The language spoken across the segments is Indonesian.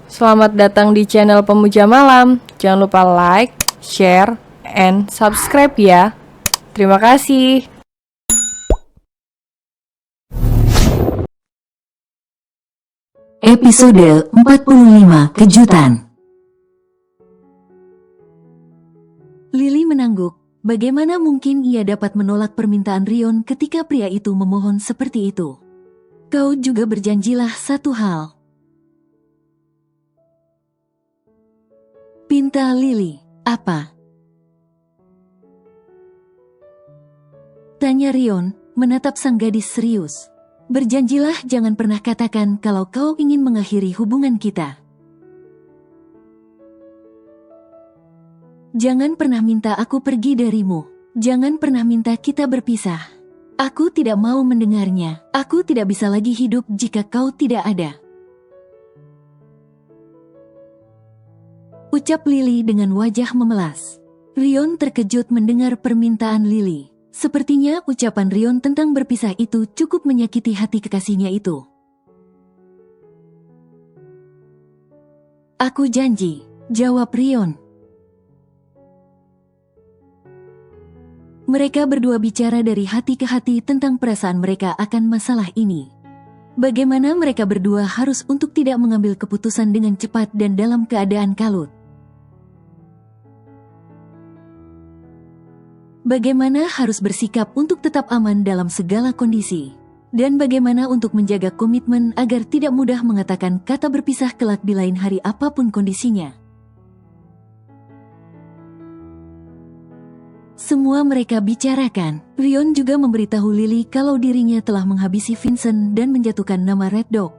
Selamat datang di channel Pemuja Malam. Jangan lupa like, share, and subscribe ya. Terima kasih. Episode 45 Kejutan. Lily menangguk. Bagaimana mungkin ia dapat menolak permintaan Rion ketika pria itu memohon seperti itu? Kau juga berjanjilah satu hal. Pinta Lily. Apa? Tanya Rion, menatap sang gadis serius. Berjanjilah jangan pernah katakan kalau kau ingin mengakhiri hubungan kita. Jangan pernah minta aku pergi darimu. Jangan pernah minta kita berpisah. Aku tidak mau mendengarnya. Aku tidak bisa lagi hidup jika kau tidak ada. Ucap Lily dengan wajah memelas. Rion terkejut mendengar permintaan Lily. Sepertinya ucapan Rion tentang berpisah itu cukup menyakiti hati kekasihnya itu. Aku janji, jawab Rion. Mereka berdua bicara dari hati ke hati tentang perasaan mereka akan masalah ini. Bagaimana mereka berdua harus untuk tidak mengambil keputusan dengan cepat dan dalam keadaan kalut. Bagaimana harus bersikap untuk tetap aman dalam segala kondisi. Dan bagaimana untuk menjaga komitmen agar tidak mudah mengatakan kata berpisah kelak di lain hari apapun kondisinya. Semua mereka bicarakan. Rion juga memberitahu Lily kalau dirinya telah menghabisi Vincent dan menjatuhkan nama Red Dog.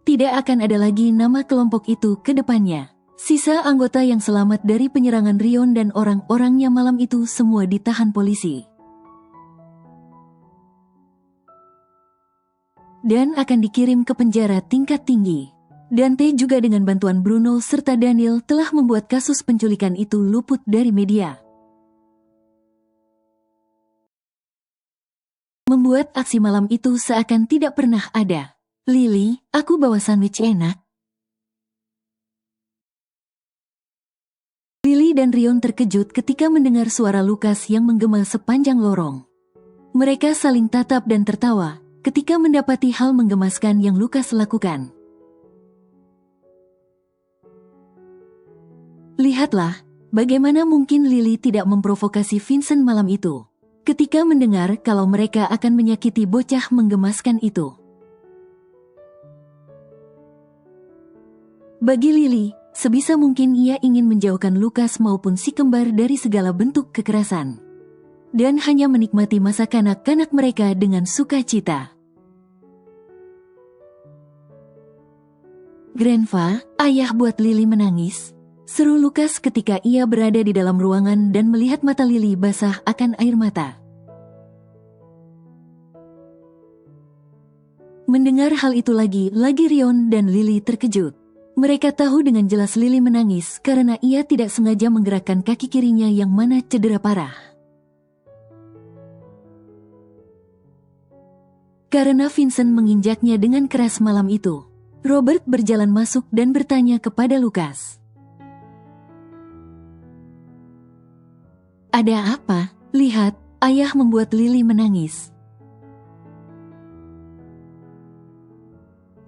Tidak akan ada lagi nama kelompok itu ke depannya. Sisa anggota yang selamat dari penyerangan Rion dan orang-orangnya malam itu semua ditahan polisi. Dan akan dikirim ke penjara tingkat tinggi. Dante juga dengan bantuan Bruno serta Daniel telah membuat kasus penculikan itu luput dari media. Membuat aksi malam itu seakan tidak pernah ada. Lily, aku bawa sandwich enak. Lily dan Rion terkejut ketika mendengar suara Lukas yang menggema sepanjang lorong. Mereka saling tatap dan tertawa ketika mendapati hal menggemaskan yang Lukas lakukan. Lihatlah, bagaimana mungkin Lily tidak memprovokasi Vincent malam itu, ketika mendengar kalau mereka akan menyakiti bocah menggemaskan itu. Bagi Lily, sebisa mungkin ia ingin menjauhkan Lukas maupun si kembar dari segala bentuk kekerasan. Dan hanya menikmati masa kanak-kanak mereka dengan sukacita. Grandpa, ayah buat Lily menangis. Seru Lukas ketika ia berada di dalam ruangan dan melihat mata Lily basah akan air mata. Mendengar hal itu lagi Rion dan Lily terkejut. Mereka tahu dengan jelas Lily menangis karena ia tidak sengaja menggerakkan kaki kirinya yang mana cedera parah. Karena Vincent menginjaknya dengan keras malam itu, Robert berjalan masuk dan bertanya kepada Lukas. Ada apa? Lihat, ayah membuat Lily menangis.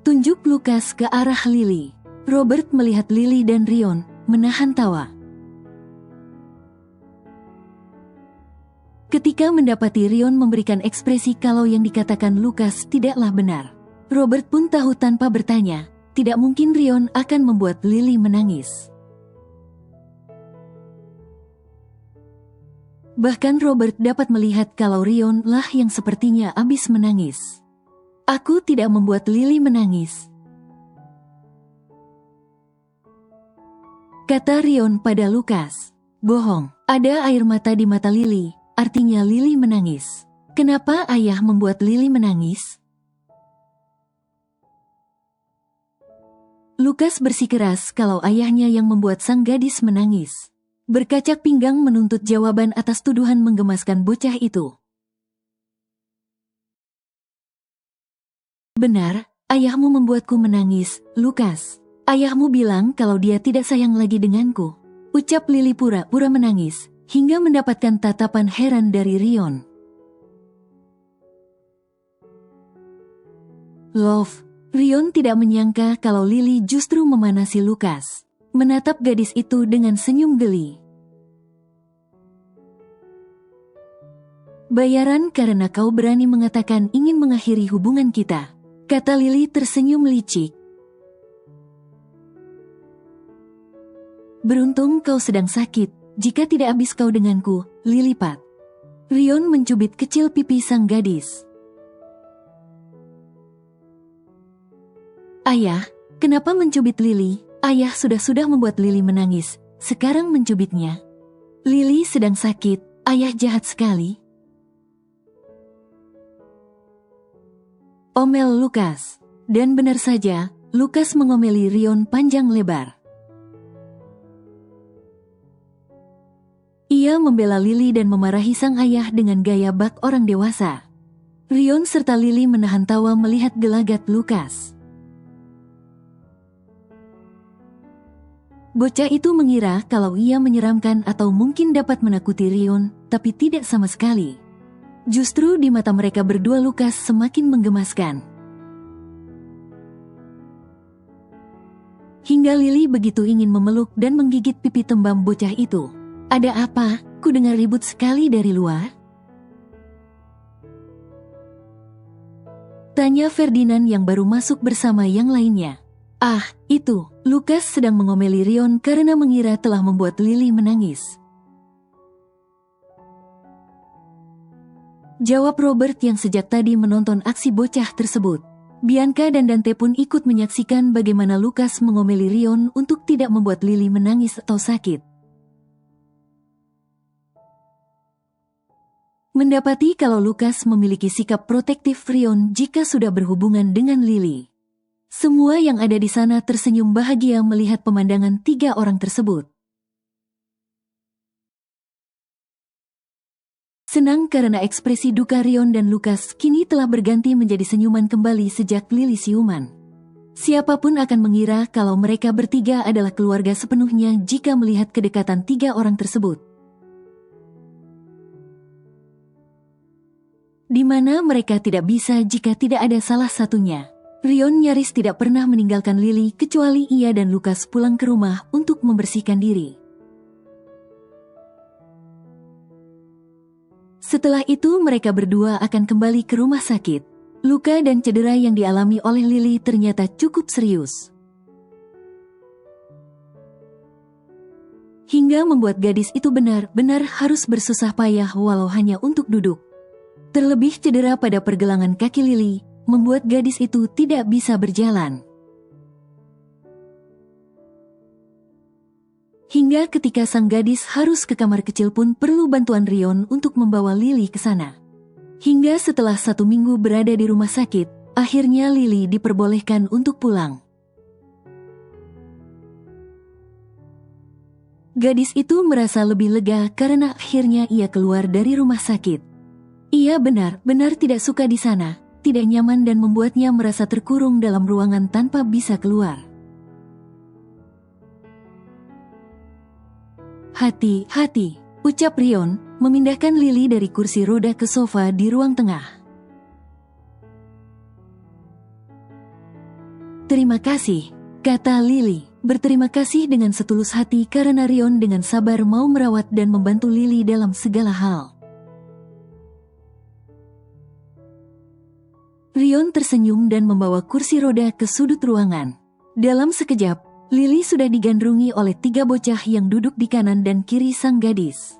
Tunjuk Lukas ke arah Lily. Robert melihat Lily dan Rion, menahan tawa. Ketika mendapati Rion memberikan ekspresi kalau yang dikatakan Lukas tidaklah benar, Robert pun tahu tanpa bertanya, tidak mungkin Rion akan membuat Lily menangis. Bahkan Robert dapat melihat kalau Rion lah yang sepertinya habis menangis. Aku tidak membuat Lily menangis, kata Rion pada Lukas. Bohong, ada air mata di mata Lily, artinya Lily menangis. Kenapa ayah membuat Lily menangis? Lukas bersikeras kalau ayahnya yang membuat sang gadis menangis. Berkacak pinggang menuntut jawaban atas tuduhan menggemaskan bocah itu. Benar, ayahmu membuatku menangis, Lukas. Ayahmu bilang kalau dia tidak sayang lagi denganku. Ucap Lily pura-pura menangis, hingga mendapatkan tatapan heran dari Rion. Love, Rion tidak menyangka kalau Lily justru memanasi Lukas. Menatap gadis itu dengan senyum geli. Bayaran karena kau berani mengatakan ingin mengakhiri hubungan kita, kata Lily tersenyum licik. Beruntung kau sedang sakit, jika tidak habis kau denganku, Lilipat. Rion mencubit kecil pipi sang gadis. Ayah, kenapa mencubit Lily? Ayah sudah membuat Lily menangis, sekarang mencubitnya. Lily sedang sakit, ayah jahat sekali. Omel Lukas. Dan benar saja, Lukas mengomeli Rion panjang lebar. Ia membela Lily dan memarahi sang ayah dengan gaya bak orang dewasa. Rion serta Lily menahan tawa melihat gelagat Lukas. Bocah itu mengira kalau ia menyeramkan atau mungkin dapat menakuti Rion, tapi tidak sama sekali. Justru di mata mereka berdua Lukas semakin menggemaskan. Hingga Lily begitu ingin memeluk dan menggigit pipi tembam bocah itu. Ada apa? Ku dengar ribut sekali dari luar. Tanya Ferdinand yang baru masuk bersama yang lainnya. Ah, itu, Lukas sedang mengomeli Rion karena mengira telah membuat Lily menangis. Jawab Robert yang sejak tadi menonton aksi bocah tersebut. Bianca dan Dante pun ikut menyaksikan bagaimana Lukas mengomeli Rion untuk tidak membuat Lily menangis atau sakit. Mendapati kalau Lukas memiliki sikap protektif Rion jika sudah berhubungan dengan Lily. Semua yang ada di sana tersenyum bahagia melihat pemandangan tiga orang tersebut. Senang karena ekspresi duka Rion dan Lukas kini telah berganti menjadi senyuman kembali sejak Lily siuman. Siapapun akan mengira kalau mereka bertiga adalah keluarga sepenuhnya jika melihat kedekatan tiga orang tersebut. Di mana mereka tidak bisa jika tidak ada salah satunya. Rion nyaris tidak pernah meninggalkan Lily kecuali ia dan Lukas pulang ke rumah untuk membersihkan diri. Setelah itu mereka berdua akan kembali ke rumah sakit. Luka dan cedera yang dialami oleh Lily ternyata cukup serius. Hingga membuat gadis itu benar-benar harus bersusah payah walau hanya untuk duduk. Terlebih cedera pada pergelangan kaki Lily, membuat gadis itu tidak bisa berjalan. Hingga ketika sang gadis harus ke kamar kecil pun perlu bantuan Rion untuk membawa Lily ke sana. Hingga setelah 1 minggu berada di rumah sakit, akhirnya Lily diperbolehkan untuk pulang. Gadis itu merasa lebih lega karena akhirnya ia keluar dari rumah sakit. Ia benar-benar tidak suka di sana, tidak nyaman dan membuatnya merasa terkurung dalam ruangan tanpa bisa keluar. Hati-hati, ucap Rion, memindahkan Lily dari kursi roda ke sofa di ruang tengah. Terima kasih, kata Lily, berterima kasih dengan setulus hati karena Rion dengan sabar mau merawat dan membantu Lily dalam segala hal. Rion tersenyum dan membawa kursi roda ke sudut ruangan. Dalam sekejap, Lily sudah digandrungi oleh 3 bocah yang duduk di kanan dan kiri sang gadis.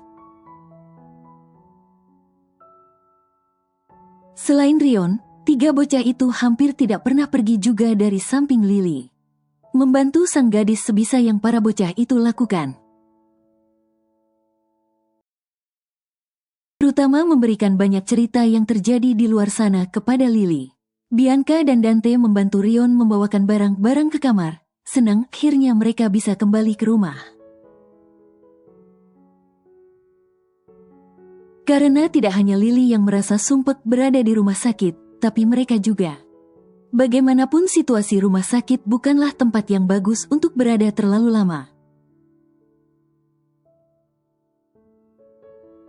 Selain Rion, 3 bocah itu hampir tidak pernah pergi juga dari samping Lily. Membantu sang gadis sebisa yang para bocah itu lakukan. Terutama memberikan banyak cerita yang terjadi di luar sana kepada Lily. Bianca dan Dante membantu Rion membawakan barang-barang ke kamar. Senang akhirnya mereka bisa kembali ke rumah. Karena tidak hanya Lily yang merasa sumpek berada di rumah sakit, tapi mereka juga. Bagaimanapun situasi rumah sakit bukanlah tempat yang bagus untuk berada terlalu lama.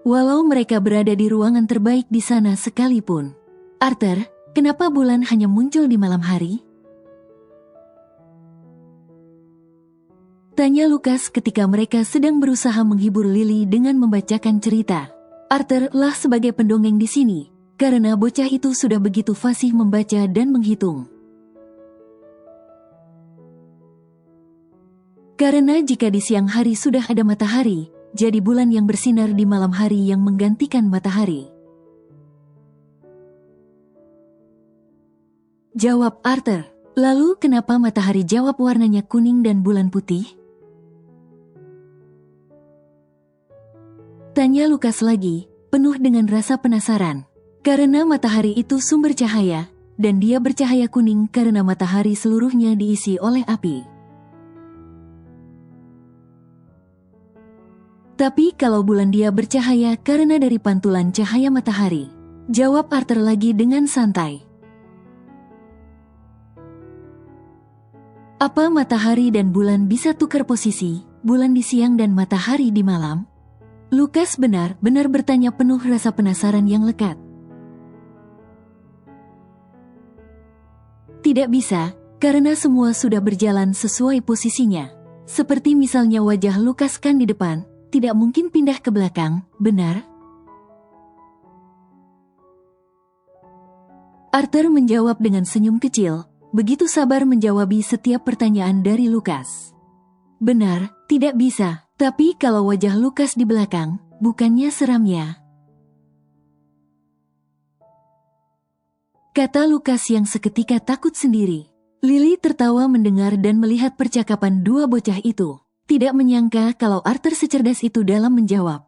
Walau mereka berada di ruangan terbaik di sana sekalipun. Arthur, kenapa bulan hanya muncul di malam hari? Tanya Lukas ketika mereka sedang berusaha menghibur Lily dengan membacakan cerita. Arthur lah sebagai pendongeng di sini, karena bocah itu sudah begitu fasih membaca dan menghitung. Karena jika di siang hari sudah ada matahari, jadi bulan yang bersinar di malam hari yang menggantikan matahari. Jawab Arthur. Lalu kenapa matahari jawab warnanya kuning dan bulan putih? Tanya Lukas lagi, penuh dengan rasa penasaran. Karena matahari itu sumber cahaya, dan dia bercahaya kuning karena matahari seluruhnya diisi oleh api. Tapi kalau bulan dia bercahaya karena dari pantulan cahaya matahari. Jawab Arthur lagi dengan santai. Apa matahari dan bulan bisa tukar posisi, bulan di siang dan matahari di malam? Lukas benar-benar bertanya penuh rasa penasaran yang lekat. Tidak bisa, karena semua sudah berjalan sesuai posisinya. Seperti misalnya wajah Lukas kan di depan, tidak mungkin pindah ke belakang, benar? Arthur menjawab dengan senyum kecil, begitu sabar menjawabi setiap pertanyaan dari Lukas. Benar, tidak bisa, tapi kalau wajah Lukas di belakang, bukannya seram ya? Kata Lukas yang seketika takut sendiri. Lily tertawa mendengar dan melihat percakapan dua bocah itu. Tidak menyangka kalau Arthur secerdas itu dalam menjawab.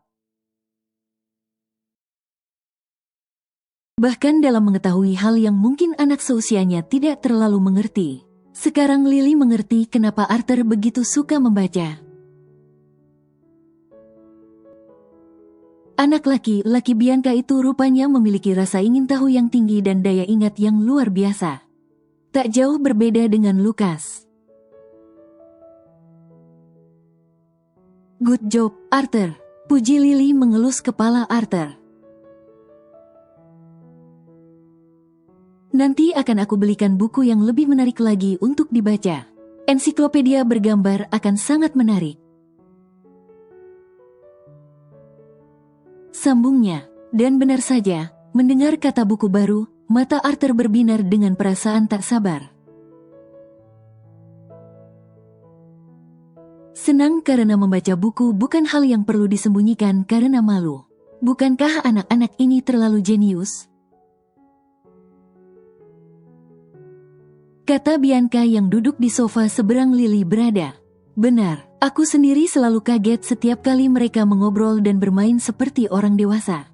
Bahkan dalam mengetahui hal yang mungkin anak seusianya tidak terlalu mengerti. Sekarang Lily mengerti kenapa Arthur begitu suka membaca. Anak laki-laki Bianca itu rupanya memiliki rasa ingin tahu yang tinggi dan daya ingat yang luar biasa. Tak jauh berbeda dengan Lukas. Good job, Arthur. Puji Lily mengelus kepala Arthur. Nanti akan aku belikan buku yang lebih menarik lagi untuk dibaca. Ensiklopedia bergambar akan sangat menarik. Sambungnya, dan benar saja, mendengar kata buku baru, mata Arthur berbinar dengan perasaan tak sabar. Senang karena membaca buku bukan hal yang perlu disembunyikan karena malu. Bukankah anak-anak ini terlalu jenius? Kata Bianca yang duduk di sofa seberang Lily berada. Benar, aku sendiri selalu kaget setiap kali mereka mengobrol dan bermain seperti orang dewasa.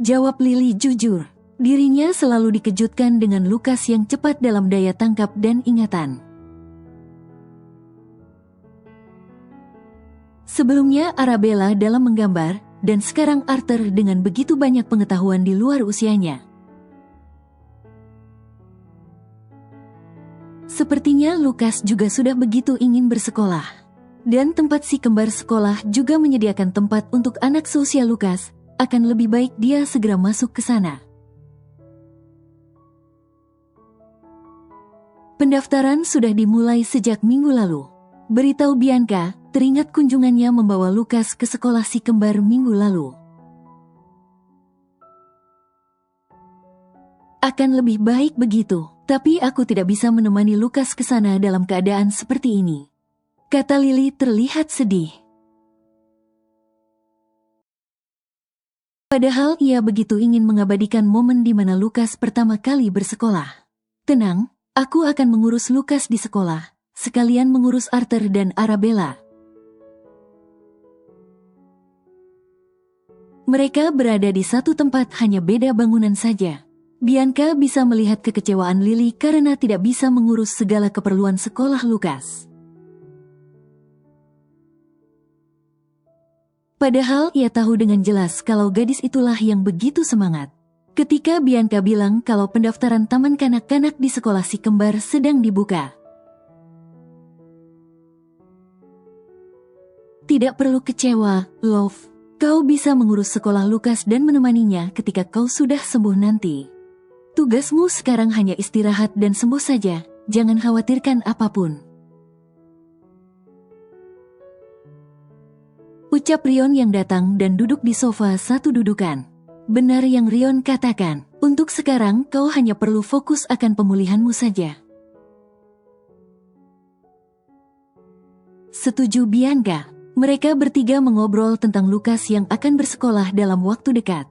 Jawab Lily jujur. Dirinya selalu dikejutkan dengan Lukas yang cepat dalam daya tangkap dan ingatan. Sebelumnya Arabella dalam menggambar, dan sekarang Arthur dengan begitu banyak pengetahuan di luar usianya. Sepertinya Lukas juga sudah begitu ingin bersekolah. Dan tempat si kembar sekolah juga menyediakan tempat untuk anak seusia Lukas, akan lebih baik dia segera masuk ke sana. Pendaftaran sudah dimulai sejak minggu lalu. Beritahu Bianca, teringat kunjungannya membawa Lukas ke sekolah si kembar minggu lalu. Akan lebih baik begitu, tapi aku tidak bisa menemani Lukas ke sana dalam keadaan seperti ini. Kata Lily terlihat sedih. Padahal ia begitu ingin mengabadikan momen di mana Lukas pertama kali bersekolah. Tenang, aku akan mengurus Lukas di sekolah, sekalian mengurus Arthur dan Arabella. Mereka berada di satu tempat, hanya beda bangunan saja. Bianca bisa melihat kekecewaan Lily karena tidak bisa mengurus segala keperluan sekolah Lukas. Padahal ia tahu dengan jelas kalau gadis itulah yang begitu semangat. ketika Bianca bilang kalau pendaftaran taman kanak-kanak di sekolah si kembar sedang dibuka. Tidak perlu kecewa, Love. Kau bisa mengurus sekolah Lukas dan menemaninya ketika kau sudah sembuh nanti. Tugasmu sekarang hanya istirahat dan sembuh saja, jangan khawatirkan apapun. Ucap Rion yang datang dan duduk di sofa satu dudukan. Benar yang Rion katakan, untuk sekarang kau hanya perlu fokus akan pemulihanmu saja. Setuju Bianca. Mereka bertiga mengobrol tentang Lukas yang akan bersekolah dalam waktu dekat.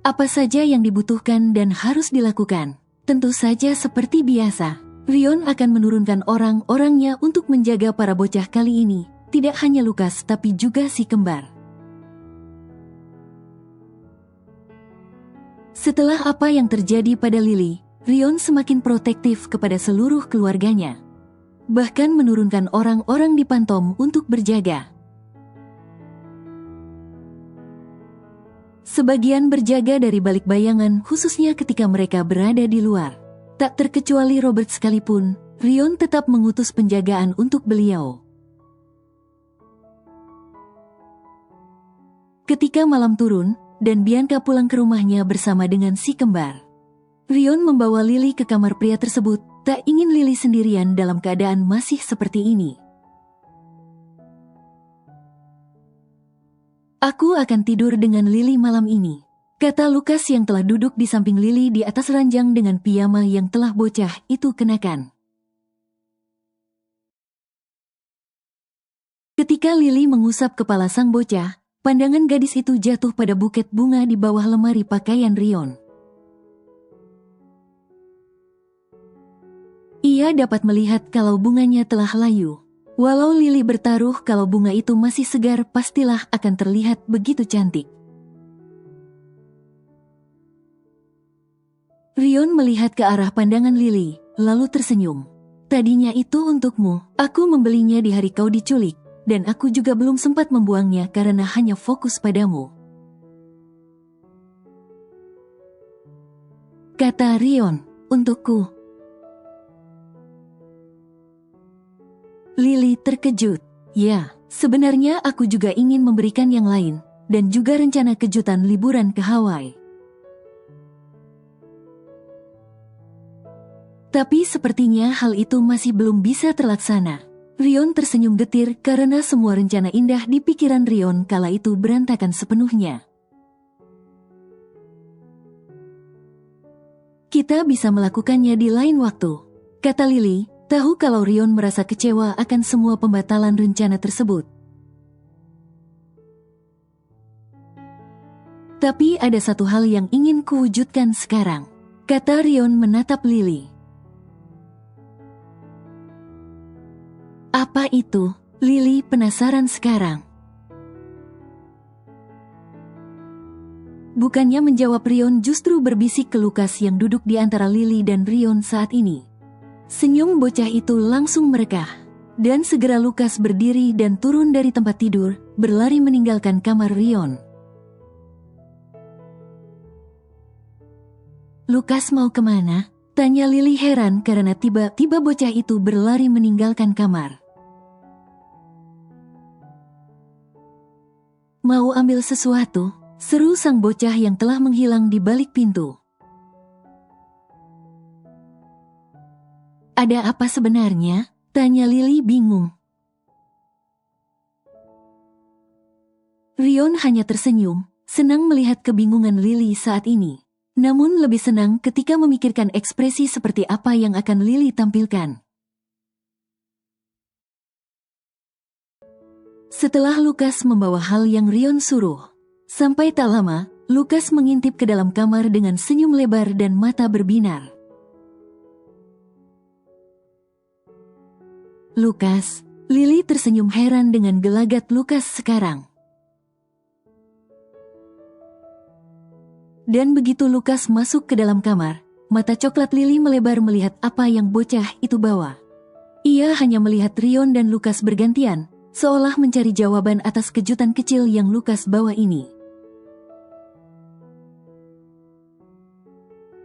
Apa saja yang dibutuhkan dan harus dilakukan? Tentu saja seperti biasa. Rion akan menurunkan orang-orangnya untuk menjaga para bocah kali ini. Tidak hanya Lukas tapi juga si kembar. Setelah apa yang terjadi pada Lily, Rion semakin protektif kepada seluruh keluarganya. Bahkan menurunkan orang-orang di Pantom untuk berjaga. Sebagian berjaga dari balik bayangan khususnya ketika mereka berada di luar. Tak terkecuali Robert sekalipun, Rion tetap mengutus penjagaan untuk beliau. Ketika malam turun, dan Bianca pulang ke rumahnya bersama dengan si kembar. Rion membawa Lily ke kamar pria tersebut, tak ingin Lily sendirian dalam keadaan masih seperti ini. Aku akan tidur dengan Lily malam ini, kata Lukas yang telah duduk di samping Lily di atas ranjang dengan piyama yang telah bocah itu kenakan. Ketika Lily mengusap kepala sang bocah, pandangan gadis itu jatuh pada buket bunga di bawah lemari pakaian Rion. Ia dapat melihat kalau bunganya telah layu. Walau Lily bertaruh kalau bunga itu masih segar, pastilah akan terlihat begitu cantik. Rion melihat ke arah pandangan Lily, lalu tersenyum. Tadinya itu untukmu, aku membelinya di hari kau diculik. Dan aku juga belum sempat membuangnya karena hanya fokus padamu. Kata Rion, untukku. Lily terkejut. Ya, sebenarnya aku juga ingin memberikan yang lain, dan juga rencana kejutan liburan ke Hawaii. Tapi sepertinya hal itu masih belum bisa terlaksana. Rion tersenyum getir karena semua rencana indah di pikiran Rion kala itu berantakan sepenuhnya. Kita bisa melakukannya di lain waktu, kata Lily, tahu kalau Rion merasa kecewa akan semua pembatalan rencana tersebut. Tapi ada satu hal yang ingin kuwujudkan sekarang, kata Rion menatap Lily. Apa itu? Lily penasaran sekarang. Bukannya menjawab Rion justru berbisik ke Lukas yang duduk di antara Lily dan Rion saat ini. Senyum bocah itu langsung merekah. Dan segera Lukas berdiri dan turun dari tempat tidur, berlari meninggalkan kamar Rion. Lukas mau kemana? Tanya Lily heran karena tiba-tiba bocah itu berlari meninggalkan kamar. Mau ambil sesuatu? Seru sang bocah yang telah menghilang di balik pintu. Ada apa sebenarnya? Tanya Lily bingung. Rion hanya tersenyum, senang melihat kebingungan Lily saat ini. Namun lebih senang ketika memikirkan ekspresi seperti apa yang akan Lily tampilkan. Setelah Lukas membawa hal yang Rion suruh, sampai tak lama, Lukas mengintip ke dalam kamar dengan senyum lebar dan mata berbinar. Lukas, Lily tersenyum heran dengan gelagat Lukas sekarang. Dan begitu Lukas masuk ke dalam kamar, mata coklat Lily melebar melihat apa yang bocah itu bawa. Ia hanya melihat Rion dan Lukas bergantian, seolah mencari jawaban atas kejutan kecil yang Lukas bawa ini.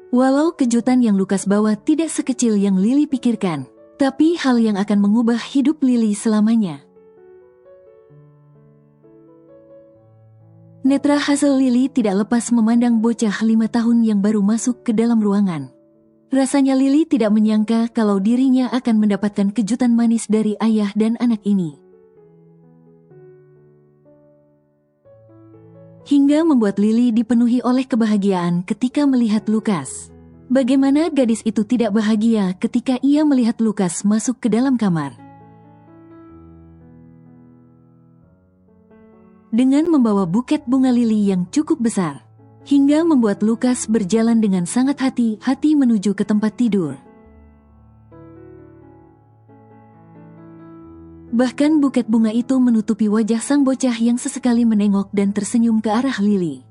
Walau kejutan yang Lukas bawa tidak sekecil yang Lily pikirkan, tapi hal yang akan mengubah hidup Lily selamanya. Netra hasil Lily tidak lepas memandang bocah 5 tahun yang baru masuk ke dalam ruangan. Rasanya Lily tidak menyangka kalau dirinya akan mendapatkan kejutan manis dari ayah dan anak ini. Hingga membuat Lily dipenuhi oleh kebahagiaan ketika melihat Lukas. Bagaimana gadis itu tidak bahagia ketika ia melihat Lukas masuk ke dalam kamar. Dengan membawa buket bunga lili yang cukup besar, hingga membuat Lukas berjalan dengan sangat hati-hati menuju ke tempat tidur. Bahkan buket bunga itu menutupi wajah sang bocah yang sesekali menengok dan tersenyum ke arah Lily.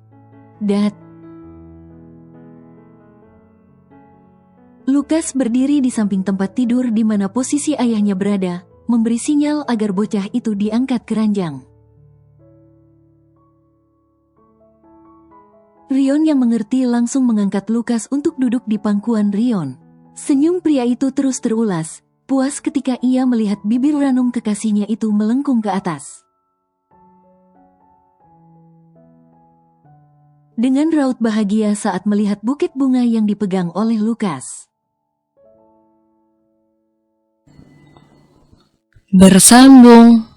Lukas berdiri di samping tempat tidur di mana posisi ayahnya berada, memberi sinyal agar bocah itu diangkat ke ranjang. Rion yang mengerti langsung mengangkat Lukas untuk duduk di pangkuan Rion. Senyum pria itu terus terulas, puas ketika ia melihat bibir ranum kekasihnya itu melengkung ke atas. Dengan raut bahagia saat melihat buket bunga yang dipegang oleh Lukas. Bersambung.